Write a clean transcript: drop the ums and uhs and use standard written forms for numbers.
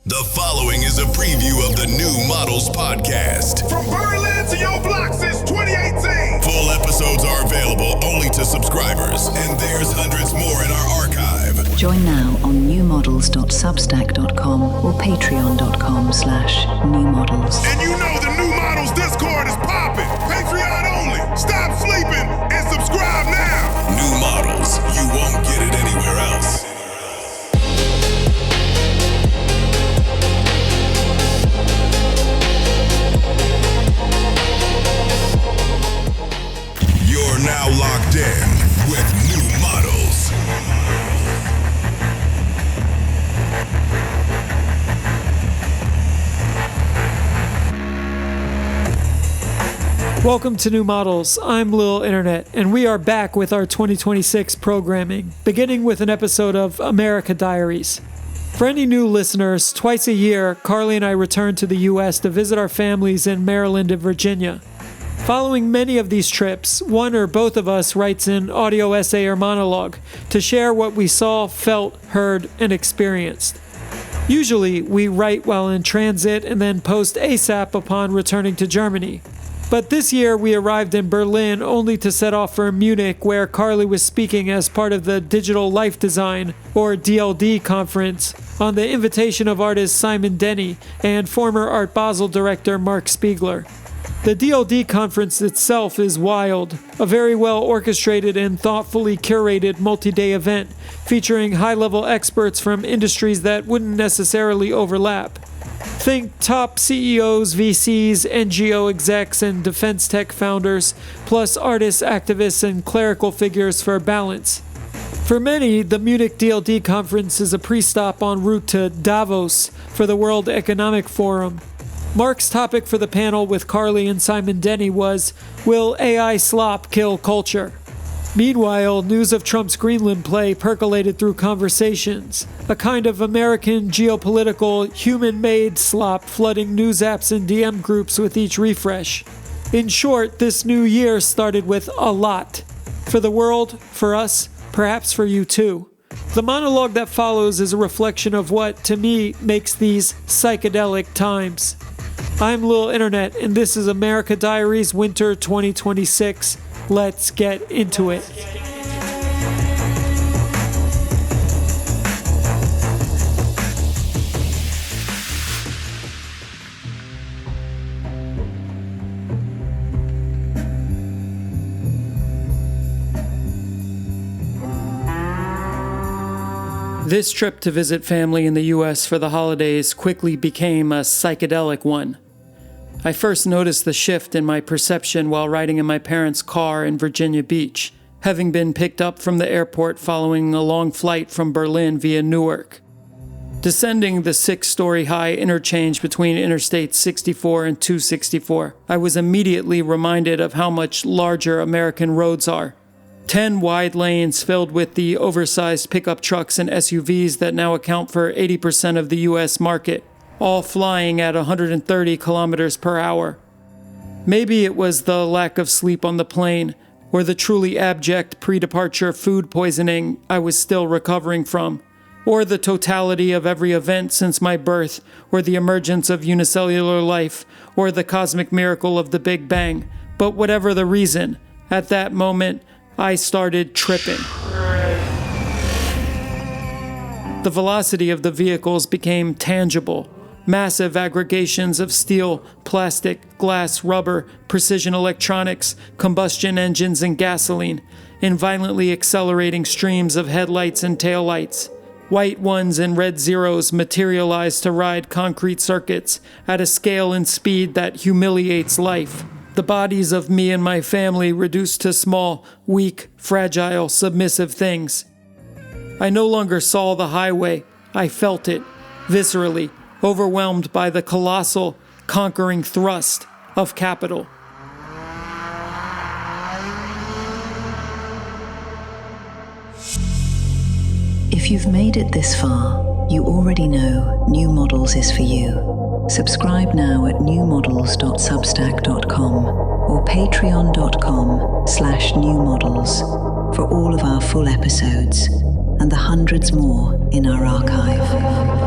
The following is a preview of the New Models Podcast. From Berlin to your block since 2018. Full episodes are available only to subscribers, and there's hundreds more in our archive. Join now on newmodels.substack.com or patreon.com/newmodels. And you know the New Models Discord is popping. Patreon only. Stop sleeping and subscribe now. New Models, you won't get it anywhere else. You're now locked in with New Models. Welcome to New Models. I'm Lil Internet, and we are back with our 2026 programming, beginning with an episode of America Diaries. For any new listeners, twice a year, Carly and I return to the U.S. to visit our families in Maryland and Virginia. Following many of these trips, one or both of us writes an audio essay or monologue to share what we saw, felt, heard, and experienced. Usually, we write while in transit and then post ASAP upon returning to Germany. But this year, we arrived in Berlin only to set off for Munich, where Carly was speaking as part of the Digital Life Design, or DLD, conference on the invitation of artist Simon Denny and former Art Basel director Mark Spiegler. The DLD conference itself is wild, a very well orchestrated and thoughtfully curated multi-day event featuring high-level experts from industries that wouldn't necessarily overlap. Think top CEOs, VCs, NGO execs, and defense tech founders, plus artists, activists, and clerical figures for balance. For many, the Munich DLD conference is a pre-stop en route to Davos for the World Economic Forum. Mark's topic for the panel with Carly and Simon Denny was, "Will AI slop kill culture?" Meanwhile, news of Trump's Greenland play percolated through conversations, a kind of American geopolitical human-made slop flooding news apps and DM groups with each refresh. In short, this new year started with a lot. For the world, for us, perhaps for you too. The monologue that follows is a reflection of what, to me, makes these psychedelic times. I'm Lil Internet, and this is America Diaries Winter 2026. Let's get into it. This trip to visit family in the U.S. for the holidays quickly became a psychedelic one. I first noticed the shift in my perception while riding in my parents' car in Virginia Beach, having been picked up from the airport following a long flight from Berlin via Newark. Descending the 6-story high interchange between Interstate 64 and 264, I was immediately reminded of how much larger American roads are. 10 wide lanes filled with the oversized pickup trucks and SUVs that now account for 80% of the U.S. market, all flying at 130 kilometers per hour. Maybe it was the lack of sleep on the plane, or the truly abject pre-departure food poisoning I was still recovering from, or the totality of every event since my birth, or the emergence of unicellular life, or the cosmic miracle of the Big Bang. But whatever the reason, at that moment, I started tripping. The velocity of the vehicles became tangible. Massive aggregations of steel, plastic, glass, rubber, precision electronics, combustion engines, and gasoline, in violently accelerating streams of headlights and taillights. White ones and red zeros materialize to ride concrete circuits at a scale and speed that humiliates life. The bodies of me and my family reduced to small, weak, fragile, submissive things. I no longer saw the highway. I felt it, viscerally, overwhelmed by the colossal, conquering thrust of capital. If you've made it this far, you already know New Models is for you. Subscribe now at newmodels.substack.com or patreon.com/newmodels for all of our full episodes and the hundreds more in our archive.